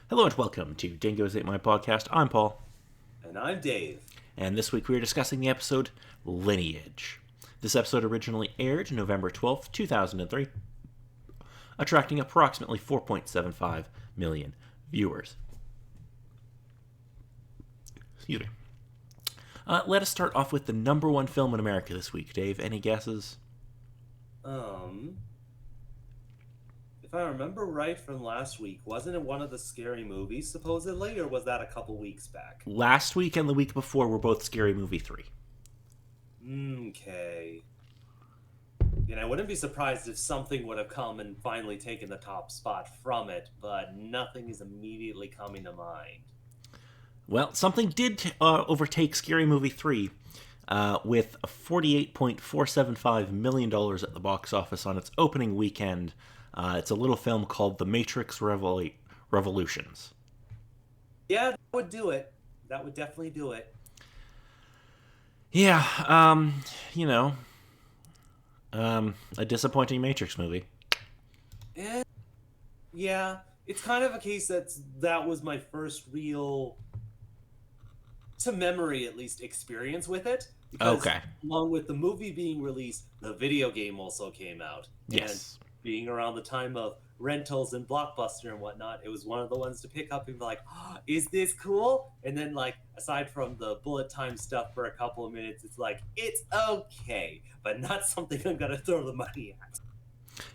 Hello and welcome to Dingoes Ate My Podcast. I'm Paul. And I'm Dave. And this week we are discussing the episode Lineage. This episode originally aired November 12th, 2003, attracting approximately 4.75 million viewers. Excuse me. Let us start off with the number one film in America this week. Dave, any guesses? If I remember right from last week, wasn't it one of the Scary Movies, supposedly, or was that a couple weeks back? Last week and the week before were both Scary Movie 3. Okay. And I wouldn't be surprised if something would have come and finally taken the top spot from it, but nothing is immediately coming to mind. Well, something did overtake Scary Movie 3 with $48.475 million at the box office on its opening weekend. It's a little film called The Matrix Revolutions. Yeah, that would do it. That would definitely do it. Yeah, a disappointing Matrix movie. Yeah, it's kind of a case that was my first real, to memory at least, experience with it. Because Okay. along with the movie being released, the video game also came out. Yes. And being around the time of rentals and Blockbuster and whatnot, it was one of the ones to pick up and be like, oh, is this cool? And then, like, aside from the bullet time stuff for a couple of minutes, it's like, it's okay, but not something I'm going to throw the money at.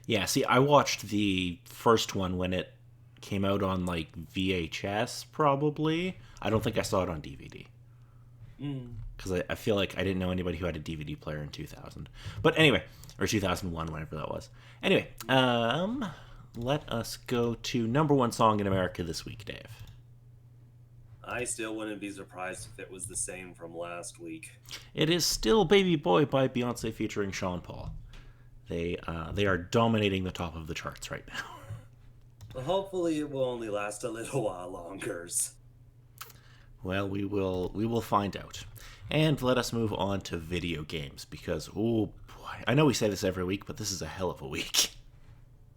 Yeah, see, I watched the first one when it came out on, like, VHS, probably. I don't think I saw it on DVD. Because I feel like I didn't know anybody who had a DVD player in 2000. But anyway, or 2001, whenever that was. Anyway, let us go to number one song in America this week, Dave. I still wouldn't be surprised if it was the same from last week. It is still Baby Boy by Beyonce featuring Sean Paul. They are dominating the top of the charts right now. Well, hopefully it will only last a little while longer. Well, we will find out. And let us move on to video games, because, oh boy, I know we say this every week, but this is a hell of a week.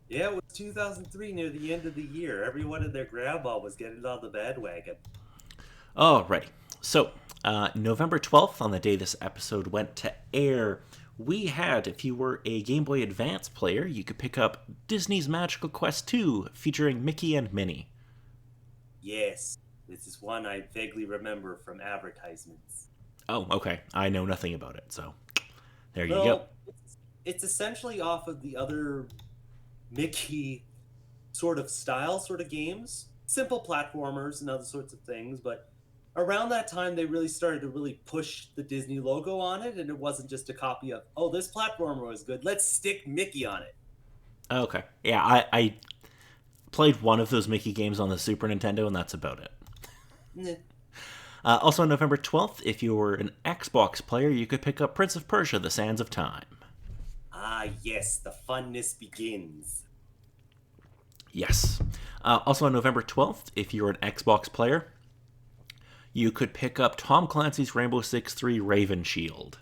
Yeah, it was 2003 near the end of the year. Everyone and their grandma was getting on the bandwagon. Alrighty. So, November 12th, on the day this episode went to air, we had, if you were a Game Boy Advance player, you could pick up Disney's Magical Quest 2, featuring Mickey and Minnie. Yes, this is one I vaguely remember from advertisements. Oh, okay. I know nothing about it, so there you go. Well, it's essentially off of the other Mickey sort of style sort of games. Simple platformers and other sorts of things, but around that time they really started to really push the Disney logo on it, and it wasn't just a copy of, oh, this platformer was good, let's stick Mickey on it. Okay. Yeah, I played one of those Mickey games on the Super Nintendo, and that's about it. Also on November 12th, if you were an Xbox player, you could pick up Prince of Persia: The Sands of Time. Ah, yes, the funness begins. Yes. Also on November 12th, if you were an Xbox player, you could pick up Tom Clancy's Rainbow Six 3 Raven Shield.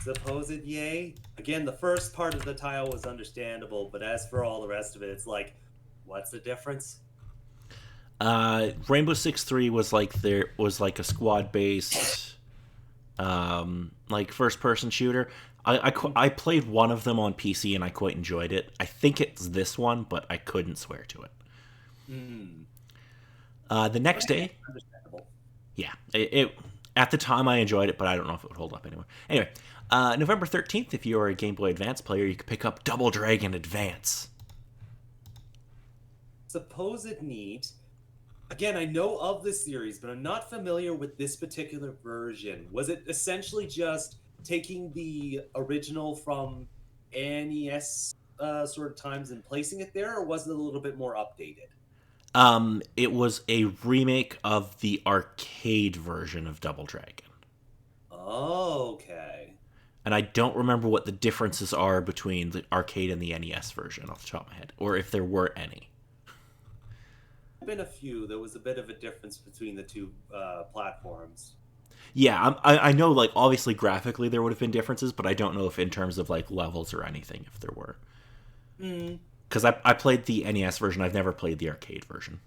Supposed yay? Again, the first part of the title was understandable, but as for all the rest of it, it's like, what's the difference? Rainbow Six 3 was like a squad-based, like first-person shooter. I played one of them on PC and I quite enjoyed it. I think it's this one, but I couldn't swear to it. The next day, Understandable. yeah, it at the time I enjoyed it, but I don't know if it would hold up anymore. Anyway, November 13th, if you are a Game Boy Advance player, you could pick up Double Dragon Advance. Supposed neat. Again, I know of this series, but I'm not familiar with this particular version. Was it essentially just taking the original from NES sort of times and placing it there, or was it a little bit more updated? It was a remake of the arcade version of Double Dragon. Oh, okay. And I don't remember what the differences are between the arcade and the NES version off the top of my head, or if there were any. Been a few. There was a bit of a difference between the two platforms. Yeah, I know, like, obviously graphically there would have been differences, but I don't know if in terms of, like, levels or anything, if there were. Because I played the NES version. I've never played the arcade version.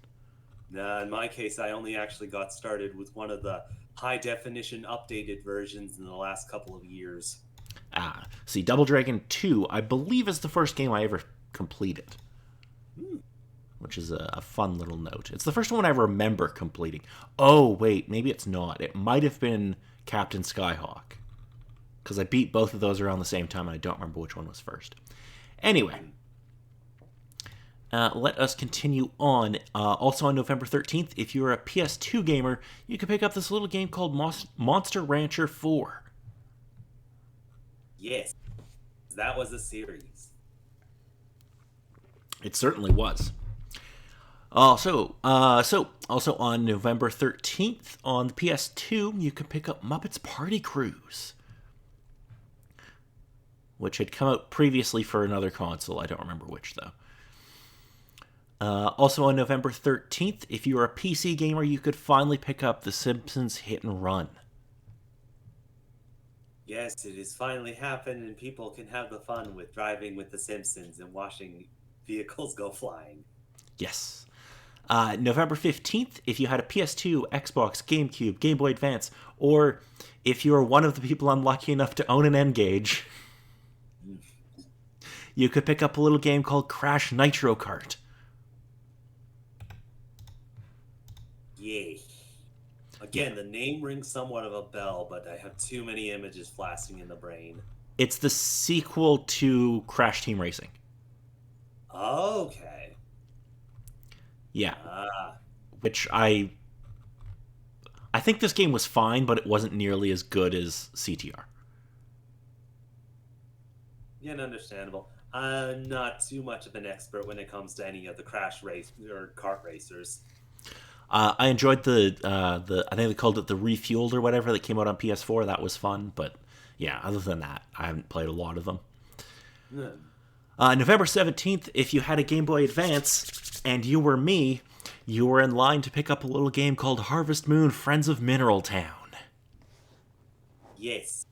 In my case, I only actually got started with one of the high definition updated versions in the last couple of years. See, Double Dragon 2, I believe, is the first game I ever completed. Which is a fun little note. It's the first one I remember completing. Oh, wait, maybe it's not. It might have been Captain Skyhawk. Because I beat both of those around the same time, and I don't remember which one was first. Anyway, let us continue on. Also on November 13th, if you're a PS2 gamer, you can pick up this little game called Monster Rancher 4. Yes, that was a series. It certainly was. Also on November 13th on the PS2, you can pick up Muppets Party Cruise, which had come out previously for another console. I don't remember which, though. Also on November 13th, if you're a PC gamer, you could finally pick up The Simpsons Hit and Run. Yes, it has finally happened, and people can have the fun with driving with The Simpsons and watching vehicles go flying. Yes. November 15th, if you had a PS2, Xbox, GameCube, Game Boy Advance, or if you're one of the people unlucky enough to own an N-Gage, you could pick up a little game called Crash Nitro Kart. Yay. Again, the name rings somewhat of a bell, but I have too many images flashing in the brain. It's the sequel to Crash Team Racing. Okay. Yeah. Which I think this game was fine, but it wasn't nearly as good as CTR. Yeah, understandable. I'm not too much of an expert when it comes to any of the crash race or kart racers. I enjoyed the I think they called it the Refueled or whatever that came out on PS4. That was fun, but yeah, other than that, I haven't played a lot of them. November 17th, if you had a Game Boy Advance and you were me, you were in line to pick up a little game called Harvest Moon Friends of Mineral Town. Yes.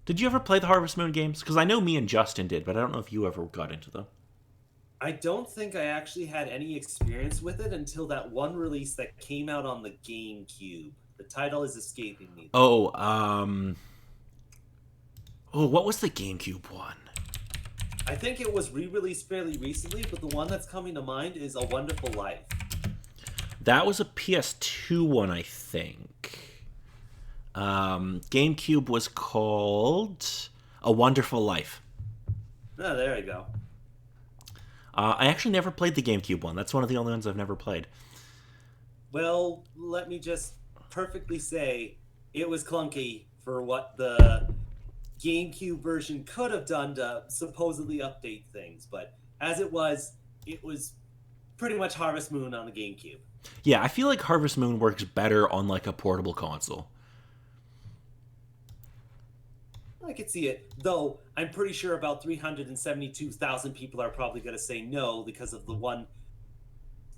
Did you ever play the Harvest Moon games? Because I know me and Justin did, but I don't know if you ever got into them. I don't think I actually had any experience with it until that one release that came out on the GameCube. The title is escaping me. Oh, what was the GameCube one? I think it was re-released fairly recently, but the one that's coming to mind is A Wonderful Life. That was a PS2 one, I think. GameCube was called A Wonderful Life. Oh, there you go. I actually never played the GameCube one. That's one of the only ones I've never played. Well, let me just perfectly say it was clunky for what the GameCube version could have done to supposedly update things. But as it was pretty much Harvest Moon on the GameCube. Yeah, I feel like Harvest Moon works better on like a portable console. I could see it, though I'm pretty sure about 372,000 people are probably going to say no because of the one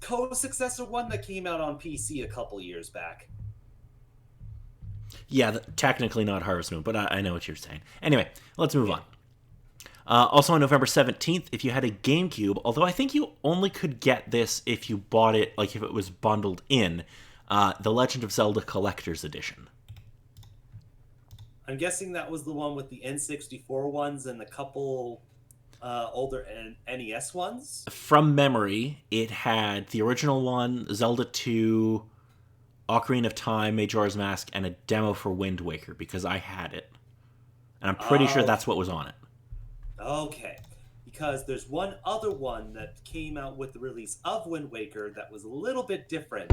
co-successor one that came out on PC a couple years back. Yeah, technically not Harvest Moon, but I know what you're saying. Anyway, let's move on. Also on November 17th, if you had a GameCube, although I think you only could get this if you bought it, like if it was bundled in, The Legend of Zelda Collector's Edition. I'm guessing that was the one with the N64 ones and the couple older NES ones? From memory, it had the original one, Zelda 2, Ocarina of Time, Majora's Mask, and a demo for Wind Waker, because I had it. And I'm pretty sure that's what was on it. Okay. Because there's one other one that came out with the release of Wind Waker that was a little bit different.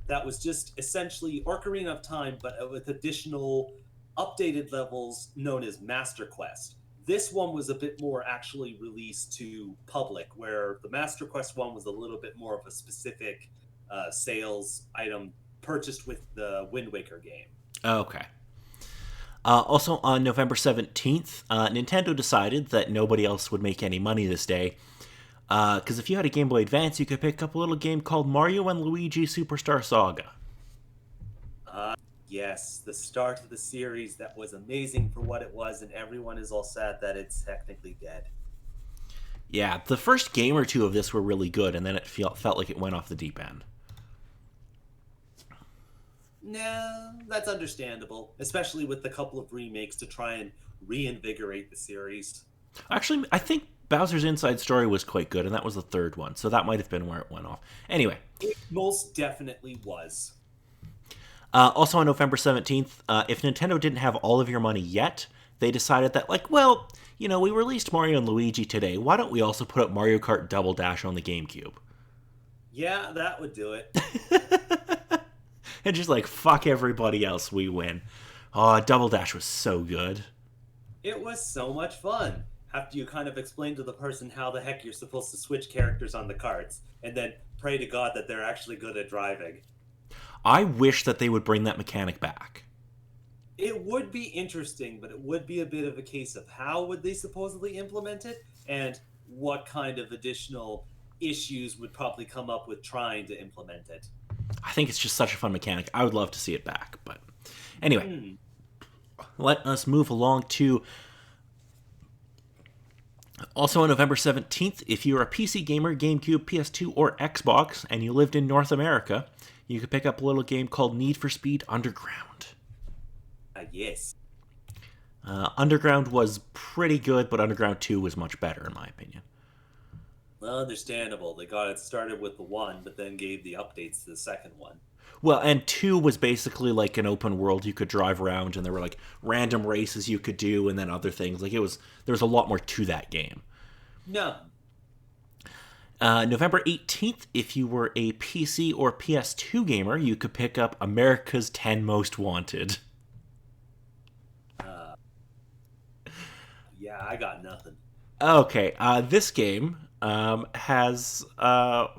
That was just essentially Ocarina of Time, but with additional updated levels known as Master Quest. This one was a bit more actually released to public, where the Master Quest one was a little bit more of a specific sales item purchased with the Wind Waker game. Okay. Also on November 17th, Nintendo decided that nobody else would make any money this day. Because if you had a Game Boy Advance, you could pick up a little game called Mario and Luigi Superstar Saga. Yes, the start of the series that was amazing for what it was, and everyone is all sad that it's technically dead. Yeah, the first game or two of this were really good, and then it felt like it went off the deep end. Nah, that's understandable, especially with the couple of remakes to try and reinvigorate the series. Actually, I think Bowser's Inside Story was quite good, and that was the third one, so that might have been where it went off. Anyway, It most definitely was. also on November 17th, if Nintendo didn't have all of your money yet, they decided that, like, well, you know, we released Mario and Luigi today. Why don't we also put up Mario Kart Double Dash on the GameCube? Yeah, that would do it. And just like, fuck everybody else, we win. Oh, Double Dash was so good. It was so much fun. After you kind of explain to the person how the heck you're supposed to switch characters on the carts, and then pray to God that they're actually good at driving. I wish that they would bring that mechanic back. It would be interesting, but it would be a bit of a case of how would they supposedly implement it, and what kind of additional issues would probably come up with trying to implement it. I think it's just such a fun mechanic. I would love to see it back. But anyway, let us move along to also on November 17th. If you're a PC gamer, GameCube, PS2, or Xbox, and you lived in North America, you could pick up a little game called Need for Speed Underground. Yes. Underground was pretty good, but Underground 2 was much better, in my opinion. Well, understandable. They got it started with the one, but then gave the updates to the second one. Well, and 2 was basically like an open world. You could drive around, and there were like random races you could do, and then other things. Like there was a lot more to that game. No. November 18th, if you were a PC or PS2 gamer, you could pick up America's 10 Most Wanted. Yeah, I got nothing. Okay, this game has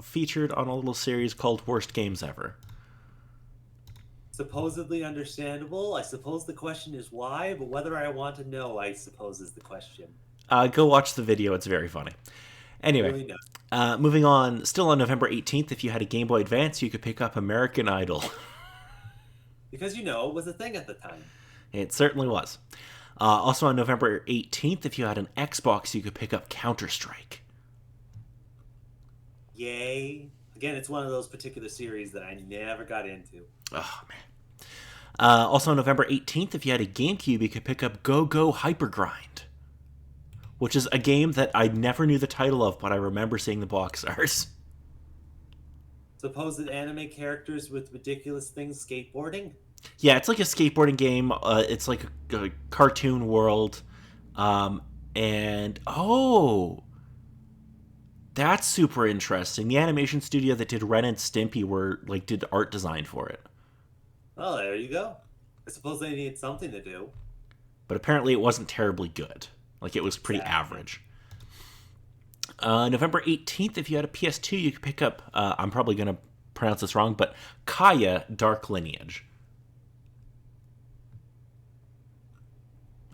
featured on a little series called Worst Games Ever. Supposedly understandable. I suppose the question is why, but whether I want to know, I suppose, is the question. Go watch the video, it's very funny. Anyway, Really moving on, still on November 18th, if you had a Game Boy Advance, you could pick up American Idol. Because, it was a thing at the time. It certainly was. Also on November 18th, if you had an Xbox, you could pick up Counter-Strike. Yay. Again, it's one of those particular series that I never got into. Oh, man. Also on November 18th, if you had a GameCube, you could pick up Go Go Hypergrind, which is a game that I never knew the title of, but I remember seeing the box art. Supposed anime characters with ridiculous things skateboarding? Yeah, it's like a skateboarding game. It's like a cartoon world. And, that's super interesting. The animation studio that did Ren and Stimpy did art design for it. Oh, there you go. I suppose they need something to do. But apparently it wasn't terribly good. Like, it was pretty average. November 18th, if you had a PS2, you could pick up, I'm probably going to pronounce this wrong, but Kaya Dark Lineage.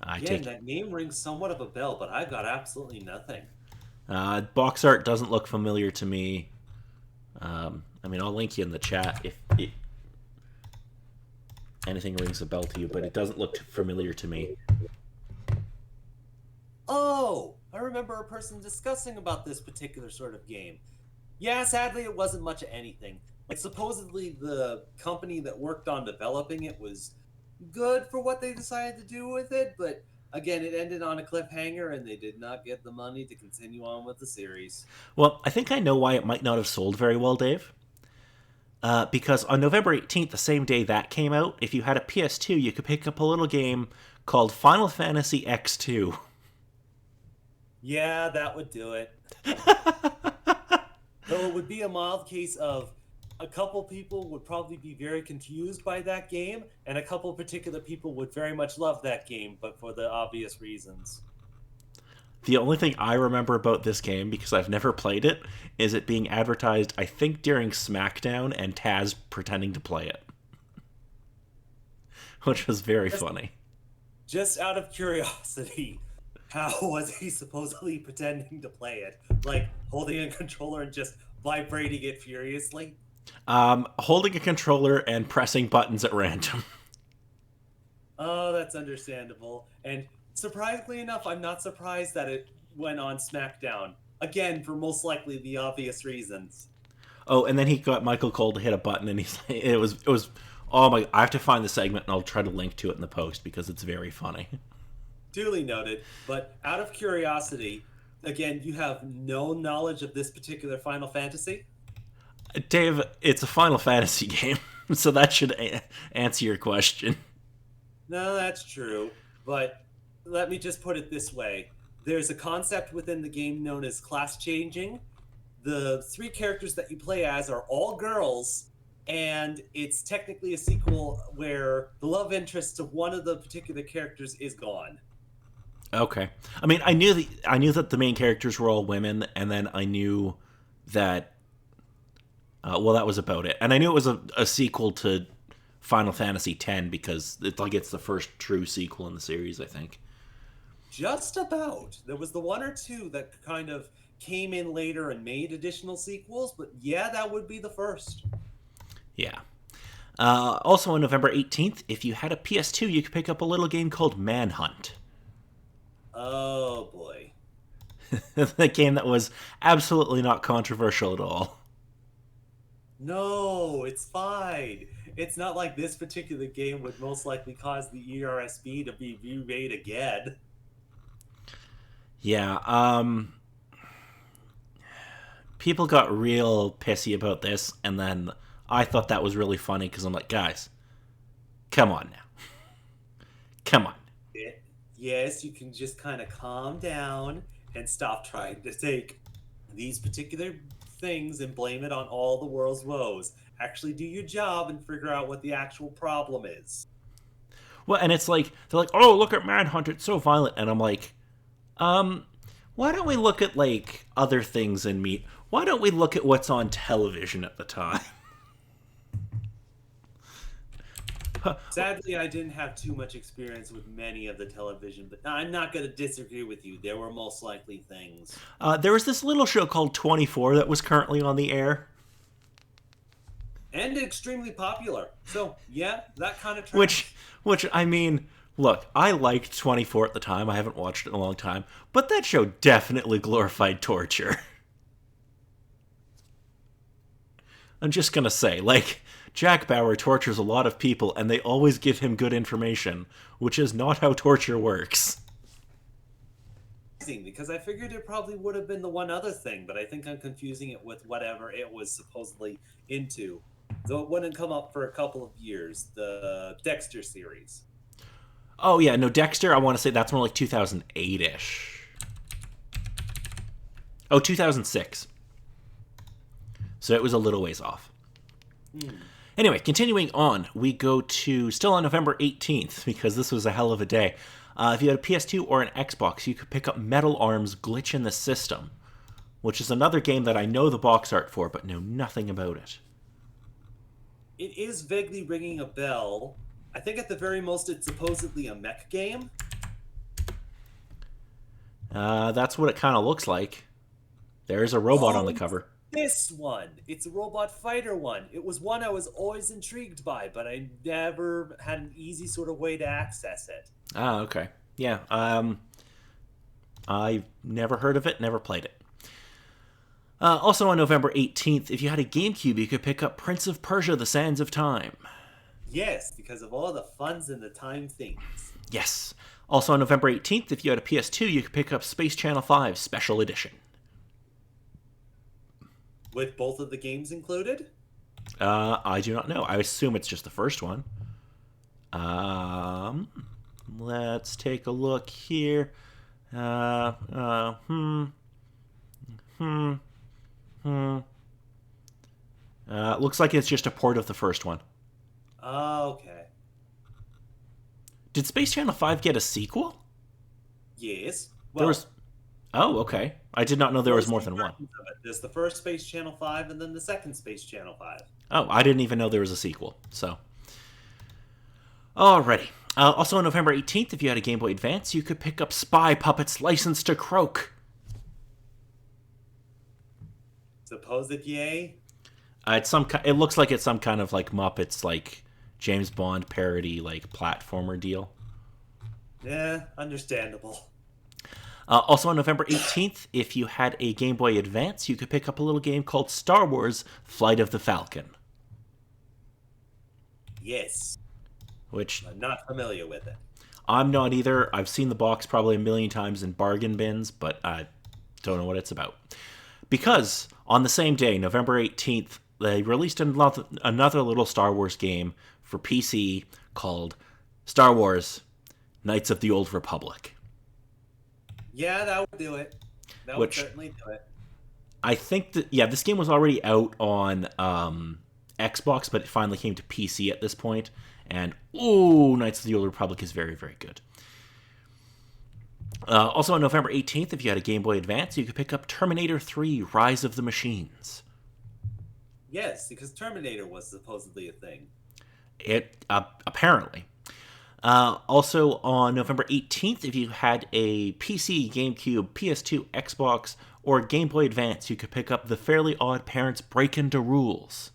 That name rings somewhat of a bell, but I got absolutely nothing. Box art doesn't look familiar to me. I'll link you in the chat if anything rings a bell to you, but it doesn't look familiar to me. Oh, I remember a person discussing about this particular sort of game. Yeah, sadly, it wasn't much of anything. Like, supposedly the company that worked on developing it was good for what they decided to do with it, but again, it ended on a cliffhanger, and they did not get the money to continue on with the series. Well, I think I know why it might not have sold very well, Dave. Because on November 18th, the same day that came out, if you had a PS2, you could pick up a little game called Final Fantasy X2. Yeah, that would do it. Though it would be a mild case of a couple people would probably be very confused by that game, and a couple particular people would very much love that game, but for the obvious reasons. The only thing I remember about this game, because I've never played it, is it being advertised, I think, during SmackDown and Taz pretending to play it. Which was very funny. Just out of curiosity, how was he supposedly pretending to play it? Like, holding a controller and just vibrating it furiously? Holding a controller and pressing buttons at random. Oh, that's understandable. And surprisingly enough, I'm not surprised that it went on SmackDown. Again, for most likely the obvious reasons. Oh, and then he got Michael Cole to hit a button, and he's like, it was. Oh my! I have to find the segment, and I'll try to link to it in the post because it's very funny. Duly noted. But out of curiosity, again, you have no knowledge of this particular Final Fantasy? Dave, it's a Final Fantasy game, so that should answer your question. No, that's true. But let me just put it this way. There's a concept within the game known as class changing. The three characters that you play as are all girls, and it's technically a sequel where the love interest of one of the particular characters is gone. Okay, I mean, I knew that the main characters were all women, and then I knew that. Well, that was about it, and I knew it was a sequel to Final Fantasy X because it's the first true sequel in the series, I think. Just about. There was the one or two that kind of came in later and made additional sequels, but yeah, that would be the first. Yeah. Also on November 18th, if you had a PS2, you could pick up a little game called Manhunt. Oh boy. The game that was absolutely not controversial at all. No, it's fine. It's not like this particular game would most likely cause the ERSB to be remade again. Yeah, people got real pissy about this, and then I thought that was really funny because I'm like, guys, come on now. Come on. Yes, you can just kind of calm down and stop trying to take these particular things and blame it on all the world's woes. Actually do your job and figure out what the actual problem is. Well, and it's like, they're like, oh, look at Manhunt, it's so violent. And I'm like, why don't we look at, like, other things in meat? Why don't we look at what's on television at the time? Sadly, I didn't have too much experience with many of the television, but I'm not going to disagree with you. There were most likely things. There was this little show called 24 that was currently on the air. And extremely popular. So, yeah, that kind of trash. Which, I mean, look, I liked 24 at the time. I haven't watched it in a long time. But that show definitely glorified torture. I'm just gonna say, like, Jack Bauer tortures a lot of people, and they always give him good information, which is not how torture works. Because I figured it probably would have been the one other thing, but I think I'm confusing it with whatever it was supposedly into. Though it wouldn't come up for a couple of years, the Dexter series. Oh, yeah, no, Dexter, I want to say that's more like 2008-ish. Oh, 2006. So it was a little ways off. Anyway, continuing on, we go to, still on November 18th, because this was a hell of a day. If you had a PS2 or an Xbox, you could pick up Metal Arm's Glitch in the System, which is another game that I know the box art for, but know nothing about it. It is vaguely ringing a bell. I think at the very most it's supposedly a mech game. That's what it kind of looks like. There's a robot on the cover. This one. It's a robot fighter one. It was one I was always intrigued by, but I never had an easy sort of way to access it. Ah, okay. Yeah, I've never heard of it, never played it. Also on November 18th, if you had a GameCube, you could pick up Prince of Persia: The Sands of Time. Yes, because of all the funds and the time things. Yes. Also on November 18th, if you had a PS2, you could pick up Space Channel 5 Special Edition. With both of the games included? I do not know. I assume it's just the first one. Let's take a look here. Looks like it's just a port of the first one. Okay. Did Space Channel 5 get a sequel? Yes. Well, there was... Oh, okay. I did not know there was more than one. There's the first Space Channel 5 and then the second Space Channel 5. Oh, I didn't even know there was a sequel, so... Alrighty. Also on November 18th, if you had a Game Boy Advance, you could pick up Spy Puppets License to Croak. Supposed yay? It looks like it's some kind of like Muppets, like James Bond parody, like platformer deal. Yeah, understandable. Also on November 18th, if you had a Game Boy Advance, you could pick up a little game called Star Wars Flight of the Falcon. Yes. Which I'm not familiar with it. I'm not either. I've seen the box probably a million times in bargain bins, but I don't know what it's about. Because on the same day, November 18th, they released another little Star Wars game for PC called Star Wars Knights of the Old Republic. Yeah, that would do it. That would certainly do it. I think that, yeah, this game was already out on Xbox, but it finally came to PC at this point. And, ooh, Knights of the Old Republic is very, very good. Also on November 18th, if you had a Game Boy Advance, you could pick up Terminator 3 Rise of the Machines. Yes, because Terminator was supposedly a thing. It, apparently. Also on November 18th, if you had a PC, GameCube, PS2, Xbox, or Game Boy Advance, you could pick up The Fairly Odd Parents Breakin' the Rules.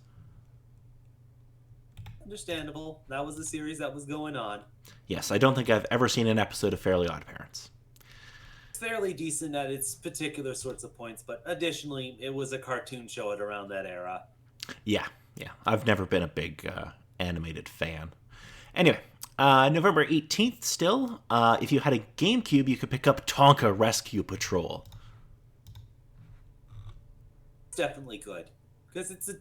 Understandable. That was the series that was going on. Yes, I don't think I've ever seen an episode of Fairly Odd Parents. It's fairly decent at its particular sorts of points, but additionally, it was a cartoon show at around that era. Yeah. I've never been a big animated fan. Anyway, November 18th still, if you had a GameCube, you could pick up Tonka Rescue Patrol. It's definitely good, because it's a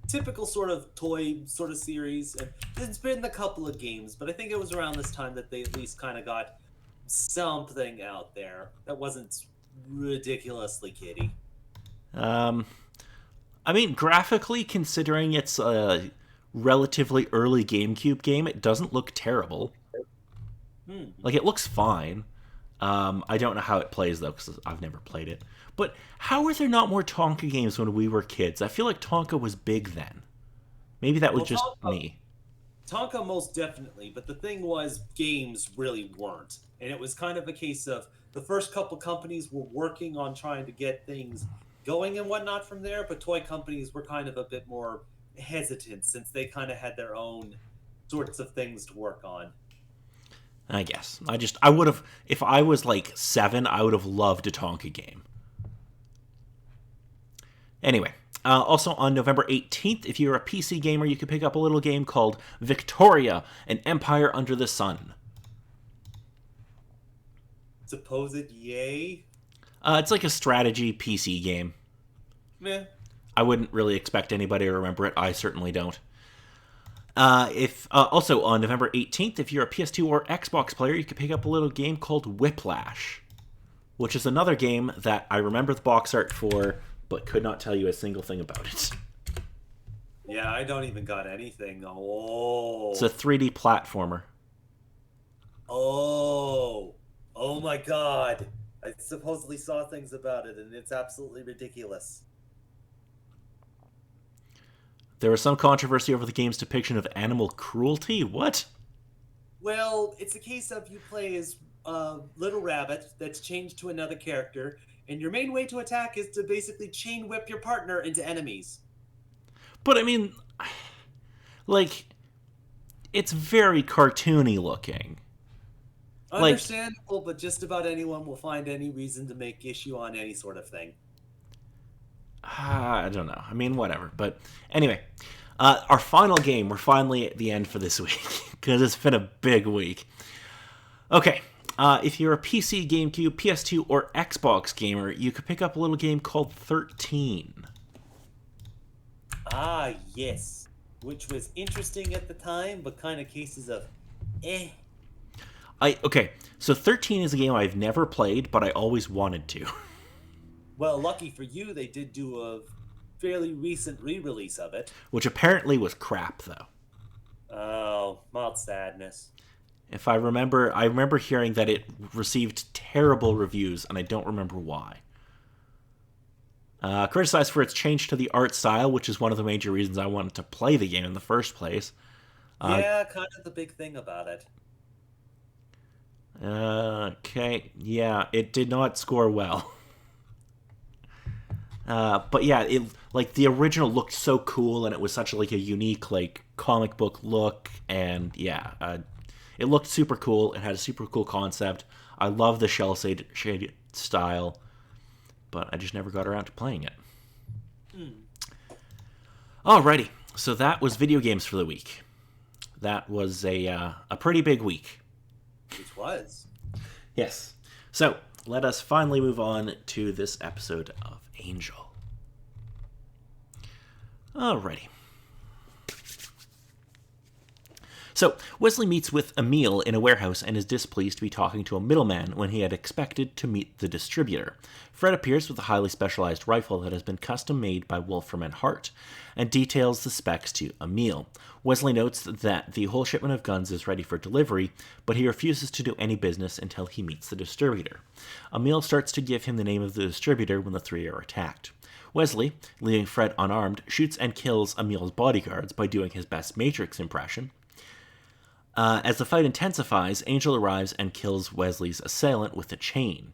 typical sort of toy sort of series, and there's been a couple of games, but I think it was around this time that they at least kind of got something out there that wasn't ridiculously kiddie. I mean, graphically, considering it's a relatively early GameCube game, it doesn't look terrible. Like, it looks fine. I don't know how it plays, though, because I've never played it. But how were there not more Tonka games when we were kids? I feel like Tonka was big then. Maybe that was just me. Tonka most definitely, but the thing was, games really weren't. And it was kind of a case of the first couple companies were working on trying to get things going and whatnot from there, but toy companies were kind of a bit more hesitant since they kind of had their own sorts of things to work on. I guess. I would have, if I was like 7, I would have loved a Tonka game. Anyway, also on November 18th, if you're a PC gamer, you could pick up a little game called Victoria, an Empire Under the Sun. Supposed yay? It's like a strategy PC game. Meh. I wouldn't really expect anybody to remember it. I certainly don't. Also on November 18th, if you're a PS2 or Xbox player, you could pick up a little game called Whiplash, which is another game that I remember the box art for, but could not tell you a single thing about it. Yeah, I don't even got anything. Oh. It's a 3D platformer. Oh my god. I supposedly saw things about it, and it's absolutely ridiculous. There was some controversy over the game's depiction of animal cruelty. What? Well, it's a case of you play as a little rabbit that's changed to another character, and your main way to attack is to basically chain whip your partner into enemies. But I mean, like, it's very cartoony looking. Understandable, but just about anyone will find any reason to make issue on any sort of thing. I don't know. I mean, whatever. But anyway, our final game, we're finally at the end for this week, because it's been a big week. Okay, if you're a PC, GameCube, PS2, or Xbox gamer, you could pick up a little game called 13. Ah, yes. Which was interesting at the time, but kind of cases of eh. Okay, so 13 is a game I've never played, but I always wanted to. Well, lucky for you, they did do a fairly recent re-release of it. Which apparently was crap, though. Oh, mild sadness. If I remember hearing that it received terrible reviews, and I don't remember why. Criticized for its change to the art style, which is one of the major reasons I wanted to play the game in the first place. Yeah, kind of the big thing about it. Okay, yeah, it did not score well. But yeah, it like the original looked so cool, and it was such like a unique like comic book look, and yeah, it looked super cool. It had a super cool concept. I love the shaded style, but I just never got around to playing it. Alrighty, so that was video games for the week. That was a pretty big week. It was. Yes. So, let us finally move on to this episode of Angel. Alrighty. So, Wesley meets with Emil in a warehouse and is displeased to be talking to a middleman when he had expected to meet the distributor. Fred appears with a highly specialized rifle that has been custom made by Wolfram and Hart and details the specs to Emil. Wesley notes that the whole shipment of guns is ready for delivery, but he refuses to do any business until he meets the distributor. Emil starts to give him the name of the distributor when the three are attacked. Wesley, leaving Fred unarmed, shoots and kills Emil's bodyguards by doing his best Matrix impression. As the fight intensifies, Angel arrives and kills Wesley's assailant with a chain.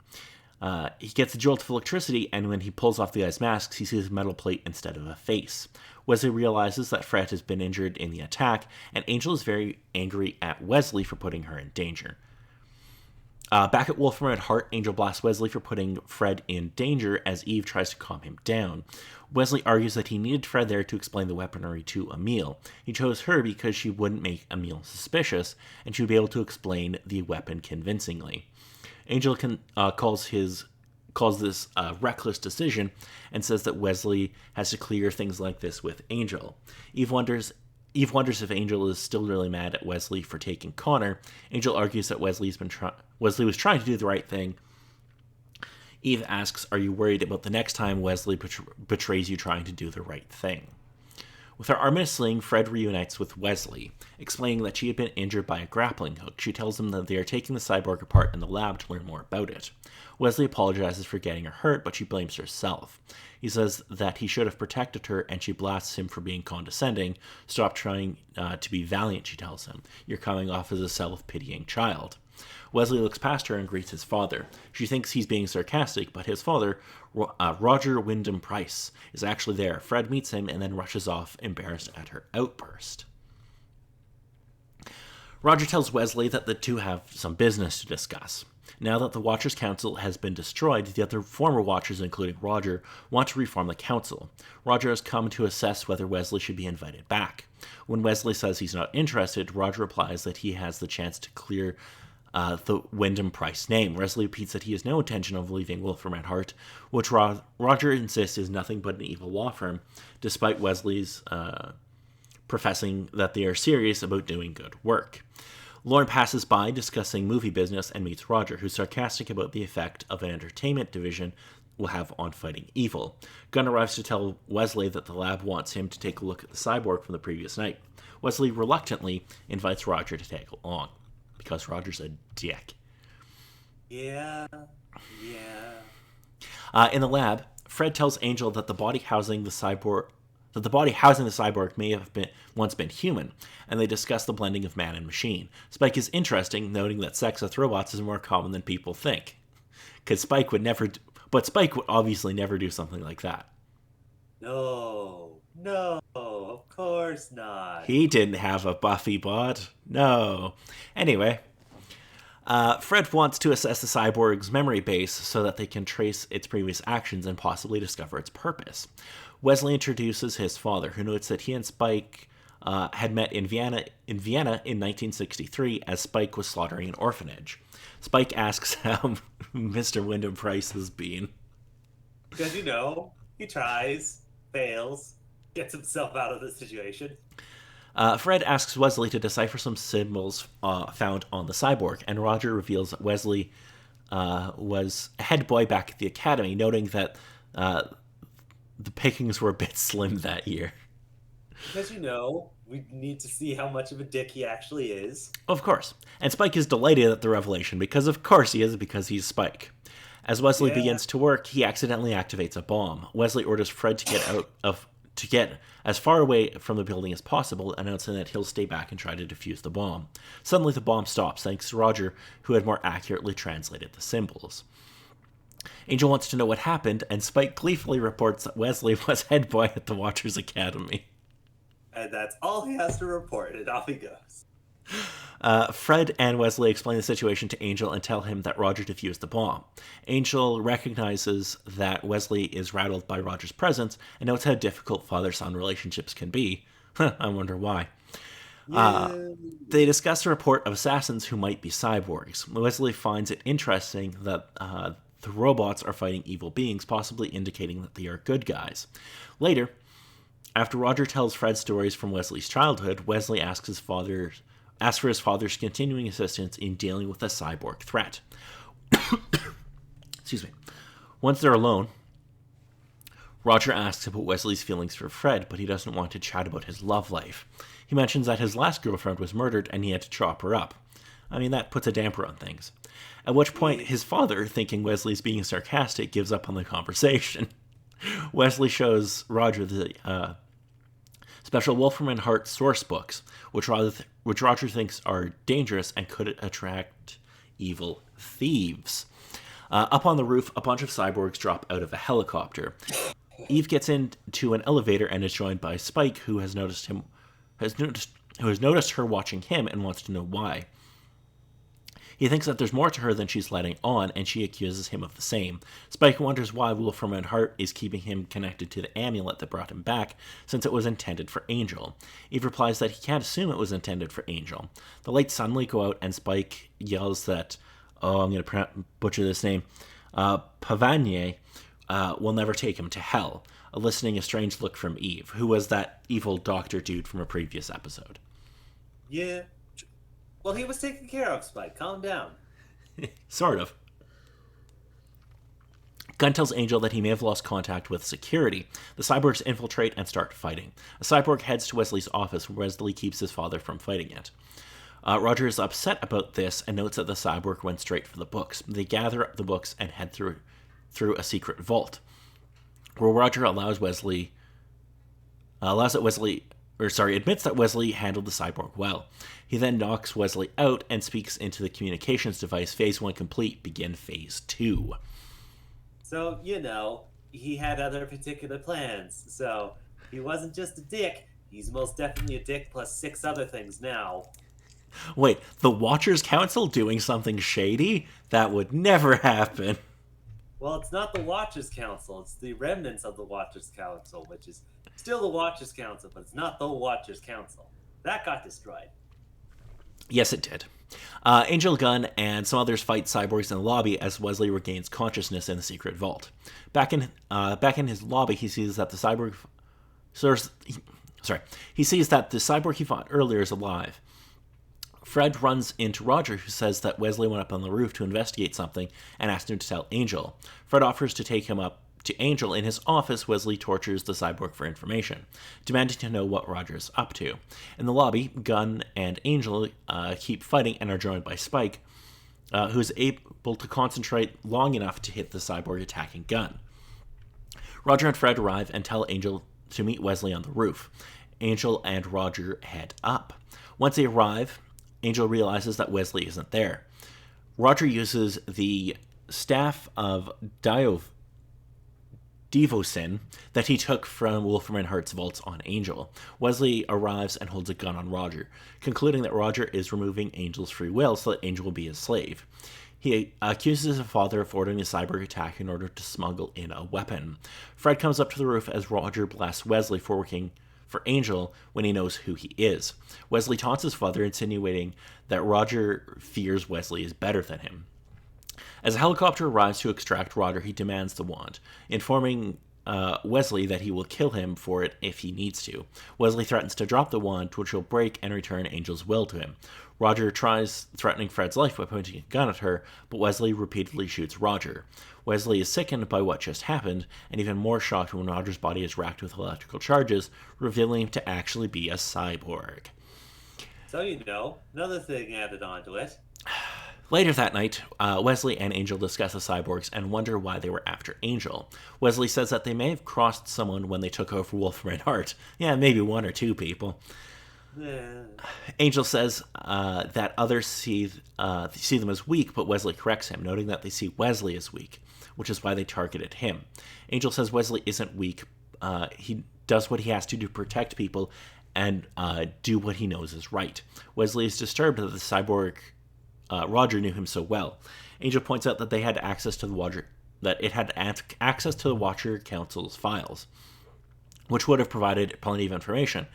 He gets a jolt of electricity, and when he pulls off the guy's masks, he sees a metal plate instead of a face. Wesley realizes that Fred has been injured in the attack, and Angel is very angry at Wesley for putting her in danger. Back at Wolfram and Hart, Angel blasts Wesley for putting Fred in danger as Eve tries to calm him down. Wesley argues that he needed Fred there to explain the weaponry to Emil. He chose her because she wouldn't make Emil suspicious, and she would be able to explain the weapon convincingly. Angel calls this a reckless decision and says that Wesley has to clear things like this with Angel. Eve wonders if Angel is still really mad at Wesley for taking Connor. Angel argues that Wesley was trying to do the right thing. Eve asks, "Are you worried about the next time Wesley betrays you trying to do the right thing?" With her arm in a sling, Fred reunites with Wesley, explaining that she had been injured by a grappling hook. She tells him that they are taking the cyborg apart in the lab to learn more about it. Wesley apologizes for getting her hurt, but she blames herself. He says that he should have protected her, and she blasts him for being condescending. "Stop trying to be valiant," she tells him. "You're coming off as a self-pitying child." Wesley looks past her and greets his father. She thinks he's being sarcastic, but his father, Roger Wyndham Price, is actually there. Fred meets him and then rushes off, embarrassed at her outburst. Roger tells Wesley that the two have some business to discuss. Now that the Watchers' Council has been destroyed, the other former Watchers, including Roger, want to reform the Council. Roger has come to assess whether Wesley should be invited back. When Wesley says he's not interested, Roger replies that he has the chance to clear the Wyndham Price name. Wesley repeats that he has no intention of leaving Wolfram and Hart, which Roger insists is nothing but an evil law firm, despite Wesley's professing that they are serious about doing good work. Lauren passes by discussing movie business and meets Roger, who's sarcastic about the effect of an entertainment division will have on fighting evil. Gunn arrives to tell Wesley that the lab wants him to take a look at the cyborg from the previous night. Wesley reluctantly invites Roger to tag along, because Roger's a dick. Yeah. In the lab, Fred tells Angel that the body housing the cyborg may have once been human, and they discuss the blending of man and machine. Spike is interesting, noting that sex with robots is more common than people think. Because Spike would obviously never do something like that. No, of course not. He didn't have a Buffy bot. No. Anyway, Fred wants to assess the cyborg's memory base so that they can trace its previous actions and possibly discover its purpose. Wesley introduces his father, who notes that he and Spike had met in Vienna in 1963 as Spike was slaughtering an orphanage. Spike asks how Mr. Wyndham Price has been. Because, he tries, fails, gets himself out of the situation. Fred asks Wesley to decipher some symbols found on the cyborg, and Roger reveals that Wesley was head boy back at the academy, noting that the pickings were a bit slim that year. Because, we need to see how much of a dick he actually is. Of course. And Spike is delighted at the revelation, because of course he is, because he's Spike. As Wesley begins to work, he accidentally activates a bomb. Wesley orders Fred to get as far away from the building as possible, announcing that he'll stay back and try to defuse the bomb. Suddenly the bomb stops, thanks to Roger, who had more accurately translated the symbols. Angel wants to know what happened, and Spike gleefully reports that Wesley was head boy at the Watchers Academy. And that's all he has to report, and off he goes. Fred and Wesley explain the situation to Angel and tell him that Roger defused the bomb. Angel recognizes that Wesley is rattled by Roger's presence and notes how difficult father-son relationships can be. I wonder why. They discuss a report of assassins who might be cyborgs. Wesley finds it interesting that the robots are fighting evil beings, possibly indicating that they are good guys. Later, after Roger tells Fred stories from Wesley's childhood, Wesley asks for his father's continuing assistance in dealing with the cyborg threat. Excuse me. Once they're alone, Roger asks about Wesley's feelings for Fred, but he doesn't want to chat about his love life. He mentions that his last girlfriend was murdered and he had to chop her up. I mean, that puts a damper on things. At which point, his father, thinking Wesley's being sarcastic, gives up on the conversation. Wesley shows Roger the special Wolfram and Hart source books, which Roger thinks are dangerous and could attract evil thieves. Up on the roof, a bunch of cyborgs drop out of a helicopter. Eve gets into an elevator and is joined by Spike, who has noticed her watching him and wants to know why. He thinks that there's more to her than she's letting on, and she accuses him of the same. Spike wonders why Wolfram and Hart is keeping him connected to the amulet that brought him back, since it was intended for Angel. Eve replies that he can't assume it was intended for Angel. The lights suddenly go out, and Spike yells that, I'm going to butcher this name, Pavanier will never take him to hell, eliciting a strange look from Eve, who was that evil doctor dude from a previous episode. Yeah. Well, he was taken care of, Spike. Calm down. Sort of. Gunn tells Angel that he may have lost contact with security. The cyborgs infiltrate and start fighting. A cyborg heads to Wesley's office, where Wesley keeps his father from fighting it. Roger is upset about this and notes that the cyborg went straight for the books. They gather up the books and head through a secret vault, where Roger admits that Wesley handled the cyborg well. He then knocks Wesley out and speaks into the communications device. Phase 1 complete, begin Phase 2. So, he had other particular plans. So, he wasn't just a dick. He's most definitely a dick plus 6 other things now. Wait, the Watchers Council doing something shady? That would never happen. Well, it's not the Watchers Council. It's the remnants of the Watchers Council, which is still the Watchers Council, but it's not the Watchers Council. That got destroyed. Yes, it did. Angel, Gunn, and some others fight cyborgs in the lobby as Wesley regains consciousness in the secret vault. Back in his lobby, he sees that the cyborg he fought earlier is alive. Fred runs into Roger, who says that Wesley went up on the roof to investigate something and asked him to tell Angel. Fred offers to take him up to Angel. In his office, Wesley tortures the cyborg for information, demanding to know what Roger is up to. In the lobby, Gunn and Angel keep fighting and are joined by Spike, who is able to concentrate long enough to hit the cyborg attacking Gunn. Roger and Fred arrive and tell Angel to meet Wesley on the roof. Angel and Roger head up. Once they arrive, Angel realizes that Wesley isn't there. Roger uses the staff of Devosin that he took from Wolfram and Hart's vaults on Angel. Wesley arrives and holds a gun on Roger, concluding that Roger is removing Angel's free will so that Angel will be his slave. He accuses his father of ordering a cyber attack in order to smuggle in a weapon. Fred comes up to the roof as Roger blasts Wesley for working for Angel when he knows who he is. Wesley taunts his father, insinuating that Roger fears Wesley is better than him. As a helicopter arrives to extract Roger, he demands the wand, informing Wesley that he will kill him for it if he needs to. Wesley threatens to drop the wand, which will break and return Angel's will to him. Roger tries threatening Fred's life by pointing a gun at her, but Wesley repeatedly shoots Roger. Wesley is sickened by what just happened, and even more shocked when Roger's body is racked with electrical charges, revealing him to actually be a cyborg. So another thing added onto it. Later that night, Wesley and Angel discuss the cyborgs and wonder why they were after Angel. Wesley says that they may have crossed someone when they took over Wolfram and Hart. Yeah, maybe 1 or 2 people. Yeah. Angel says that others see them as weak, but Wesley corrects him, noting that they see Wesley as weak, which is why they targeted him. Angel says Wesley isn't weak. He does what he has to protect people, and do what he knows is right. Wesley is disturbed that the cyborg Roger knew him so well. Angel points out that they had access to the Watcher, that it had access to the Watcher Council's files, which would have provided plenty of information.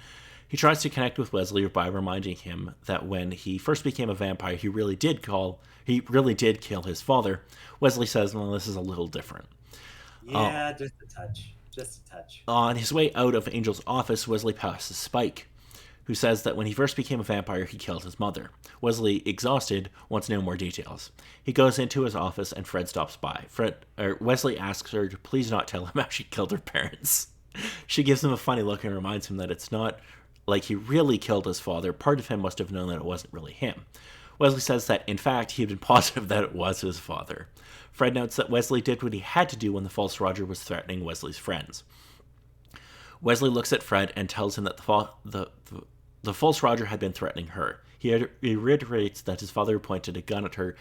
He tries to connect with Wesley by reminding him that when he first became a vampire, he really did kill his father. Wesley says, "Well, this is a little different." Yeah, just a touch. Just a touch. On his way out of Angel's office, Wesley passes Spike, who says that when he first became a vampire, he killed his mother. Wesley, exhausted, wants no more details. He goes into his office and Fred stops by. Wesley asks her to please not tell him how she killed her parents. She gives him a funny look and reminds him that it's not like he really killed his father. Part of him must have known that it wasn't really him. Wesley says that, in fact, he had been positive that it was his father. Fred notes that Wesley did what he had to do when the false Roger was threatening Wesley's friends. Wesley looks at Fred and tells him that the false Roger had been threatening her. He reiterates that his father pointed a gun at her,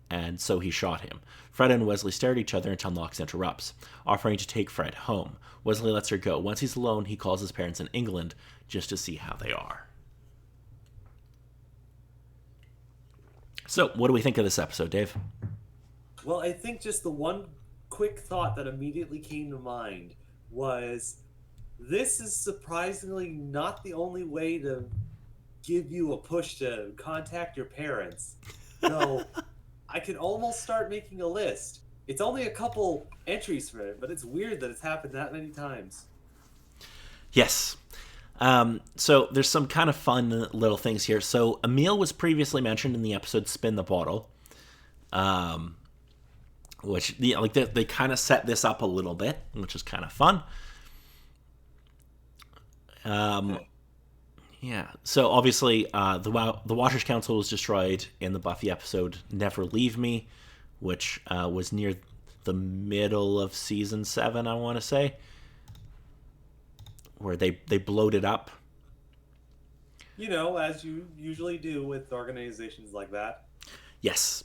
and so he shot him. Fred and Wesley stare at each other until Knox interrupts, offering to take Fred home. Wesley lets her go. Once he's alone, he calls his parents in England just to see how they are. So, what do we think of this episode, Dave? Well, I think just the one quick thought that immediately came to mind was this is surprisingly not the only way to give you a push to contact your parents. So I can almost start making a list. It's only a couple entries for it, but it's weird that it's happened that many times. Yes. So there's some kind of fun little things here. So Emil was previously mentioned in the episode Spin the Bottle. Which they kind of set this up a little bit, which is kind of fun. Yeah. So obviously, the Watchers Council was destroyed in the Buffy episode "Never Leave Me," which was near the middle of season 7, I want to say, where they blowed it up. You know, as you usually do with organizations like that. Yes.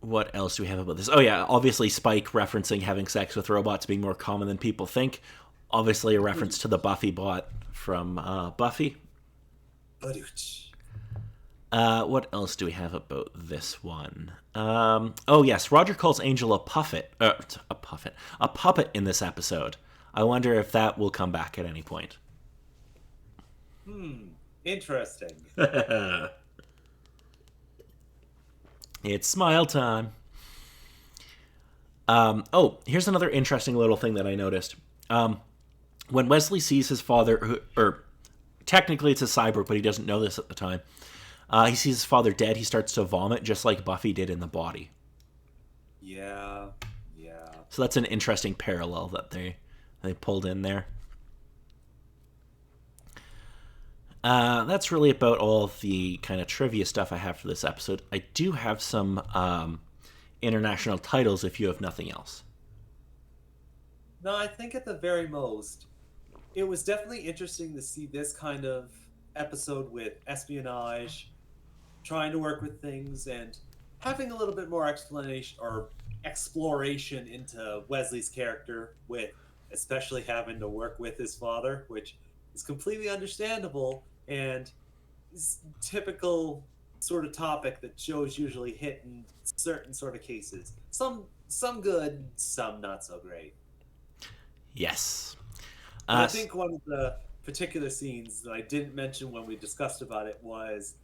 What else do we have about this? Oh, yeah, obviously Spike referencing having sex with robots being more common than people think. Obviously a reference to the Buffy bot from Buffy. What else do we have about this one? Oh, yes, Roger calls Angel a puppet in this episode. I wonder if that will come back at any point. Interesting. It's smile time. Here's another interesting little thing that I noticed. When Wesley sees his father, or technically it's a cyborg, but he doesn't know this at the time. He sees his father dead. He starts to vomit, just like Buffy did in the body. Yeah. So that's an interesting parallel that they pulled in there. That's really about all of the kind of trivia stuff I have for this episode. I do have some international titles if you have nothing else. No, I think at the very most, it was definitely interesting to see this kind of episode with espionage, trying to work with things, and having a little bit more explanation or exploration into Wesley's character, with especially having to work with his father, which is completely understandable and is typical sort of topic that shows usually hit in certain sort of cases. Some good, some not so great. Yes. I think one of the particular scenes that I didn't mention when we discussed about it was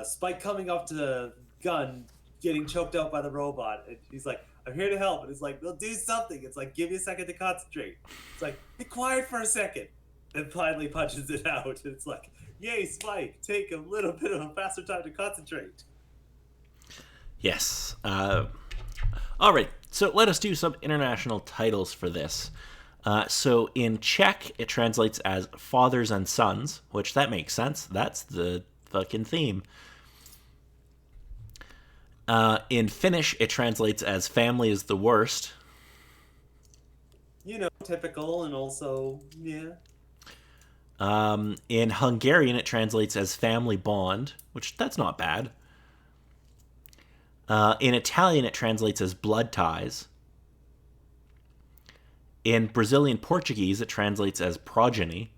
Spike coming up to the gun, getting choked out by the robot. And he's like, "I'm here to help." And it's like, "Well, do something." It's like, "Give me a second to concentrate." It's like, "Be quiet for a second." And finally punches it out. And it's like, "Yay, Spike, take a little bit of a faster time to concentrate." Yes. All right, so let us do some international titles for this. So in Czech, it translates as fathers and sons, which that makes sense. That's the fucking theme. In Finnish, it translates as family is the worst. You know, typical, and also, yeah. In Hungarian, it translates as family bond, which that's not bad. In Italian, it translates as blood ties. In Brazilian Portuguese, it translates as progeny.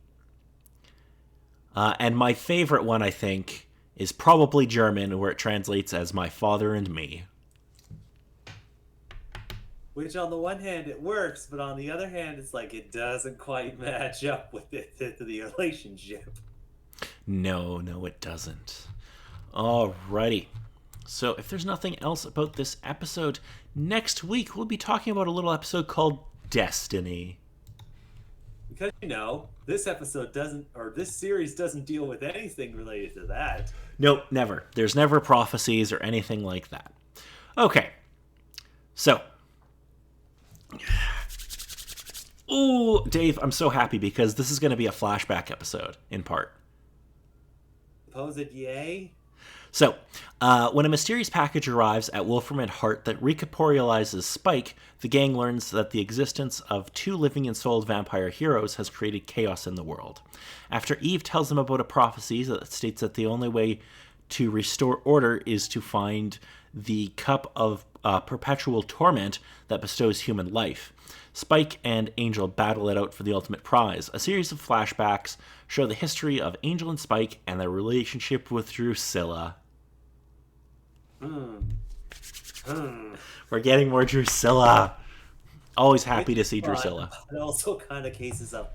And my favorite one, I think, is probably German, where it translates as my father and me. Which on the one hand it works, but on the other hand it's like it doesn't quite match up with the relationship. No, no, it doesn't. Alrighty. So if there's nothing else about this episode, next week we'll be talking about a little episode called Destiny. Because this episode doesn't, or this series doesn't deal with anything related to that. Nope, never. There's never prophecies or anything like that. Okay. So. Ooh, Dave, I'm so happy because this is going to be a flashback episode, in part. Suppose it yay? So, when a mysterious package arrives at Wolfram and Hart that recorporealizes Spike, the gang learns that the existence of two living and souled vampire heroes has created chaos in the world. After Eve tells them about a prophecy that states that the only way to restore order is to find the cup of perpetual torment that bestows human life, Spike and Angel battle it out for the ultimate prize. A series of flashbacks show the history of Angel and Spike and their relationship with Drusilla. We're getting more Drusilla. Always happy to see Drusilla. But also kind of cases of,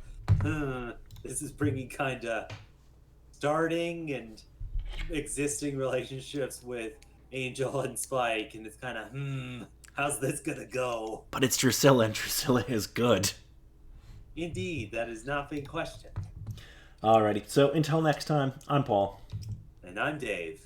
this is bringing kind of starting and existing relationships with Angel and Spike, and it's kind of, how's this gonna go? But it's Drusilla, and Drusilla is good. Indeed, that is not being questioned. Alrighty, so until next time, I'm Paul. And I'm Dave.